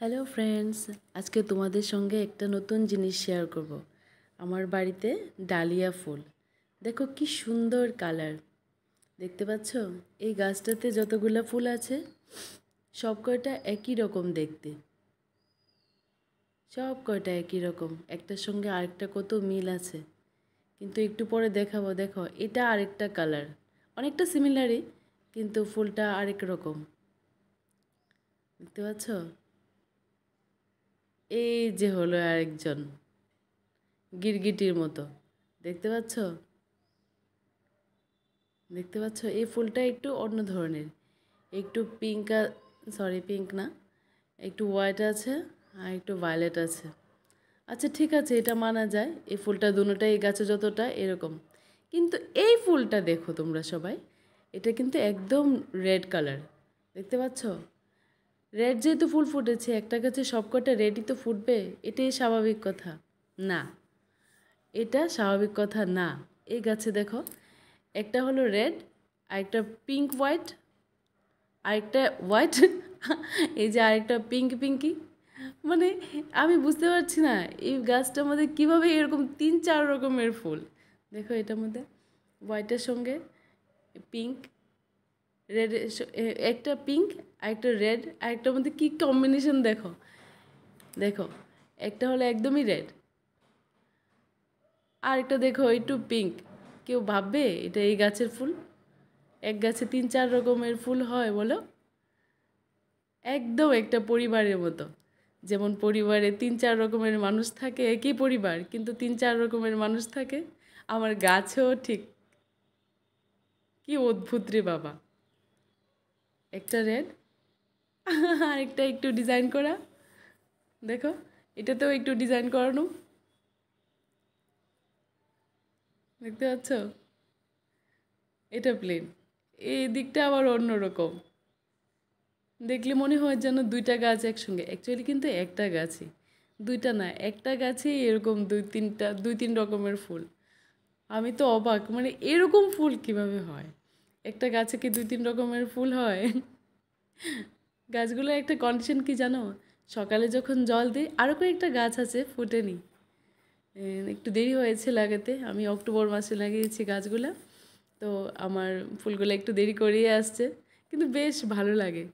Hello friends, আজকে তোমাদের সঙ্গে একটা নতুন জিনিস শেয়ার করব। আমার বাড়িতে ডালিয়া ফুল, দেখো কি সুন্দর কালার। দেখতে পাচ্ছ এই গাছটাতে যতগুলো ফুল আছে সব কয়টা একই রকম দেখতে, সব কয়টা একই রকম, একটার সঙ্গে আরেকটা কত মিল আছে। কিন্তু একটু পরে দেখাবো, দেখো এটা আরেকটা কালার, অনেকটা সিমিলারই কিন্তু ফুলটা আরেক রকম। দেখতে পাচ্ছ, এই যে হলো আরেকজন গিরগিটির মতো। দেখতে পাচ্ছ, দেখতে পাচ্ছ এই ফুলটা একটু অন্য ধরনের, একটু পিঙ্ক, সরি পিঙ্ক না, একটু হোয়াইট আছে আর একটু ভায়োলেট আছে। আচ্ছা ঠিক আছে, এটা মানা যায়, এই ফুলটা দুটোটাই এই গাছে যতটা এরকম। কিন্তু এই ফুলটা দেখো তোমরা সবাই, এটা কিন্তু একদম রেড কালার। দেখতে পাচ্ছ, রেড যেহেতু ফুল ফুটেছে, একটা গাছে সবকটা রেডই তো ফুটবে, এটাই স্বাভাবিক কথা না, এটা স্বাভাবিক কথা না। এই গাছে দেখো একটা হলো রেড, আরেকটা পিঙ্ক হোয়াইট, আরেকটা হোয়াইট, এই যে আরেকটা পিঙ্ক পিঙ্কি। মানে আমি বুঝতে পারছি না এই গাছটার মধ্যে কীভাবে এরকম 3-4 রকমের ফুল। দেখো এটার মধ্যে হোয়াইটের সঙ্গে পিঙ্ক, রেড, একটা পিঙ্ক আরেকটা রেড, আরেকটার মধ্যে কী কম্বিনেশন দেখো। দেখো একটা হলো একদমই রেড, আরেকটা দেখো একটু পিঙ্ক। কেউ ভাববে এটা এই গাছের ফুল? এক গাছে 3-4 রকমের ফুল হয় বলো? একদম একটা পরিবারের মতো, যেমন পরিবারে 3-4 রকমের মানুষ থাকে, একই পরিবার কিন্তু 3-4 রকমের মানুষ থাকে, আমার গাছেও ঠিক। কি অদ্ভুত রে বাবা, একটা রেড আরেকটা একটু ডিজাইন করা। দেখো এটাতেও একটু ডিজাইন করানো, দেখতে পাচ্ছ? এটা প্লেন, এই দিকটা আবার অন্যরকম। দেখলে মনে হয় যেন দুইটা গাছ একসঙ্গে, অ্যাকচুয়ালি কিন্তু একটা গাছই, দুইটা না, একটা গাছেই এরকম 2-3 রকমের ফুল। আমি তো অবাক, মানে এরকম ফুল কিভাবে হয়? একটা গাছে কি 2-3 রকমের ফুল হয়? গাছগুলো একটা কন্ডিশন কি জানো, সকালে যখন জল দিই, আরও কয়েকটা গাছ আছে ফুটেনি, একটু দেরি হয়েছে লাগাতে, আমি অক্টোবর মাসে লাগিয়েছি গাছগুলো, তো আমার ফুলগুলো একটু দেরি করেই আসছে, কিন্তু বেশ ভালো লাগে।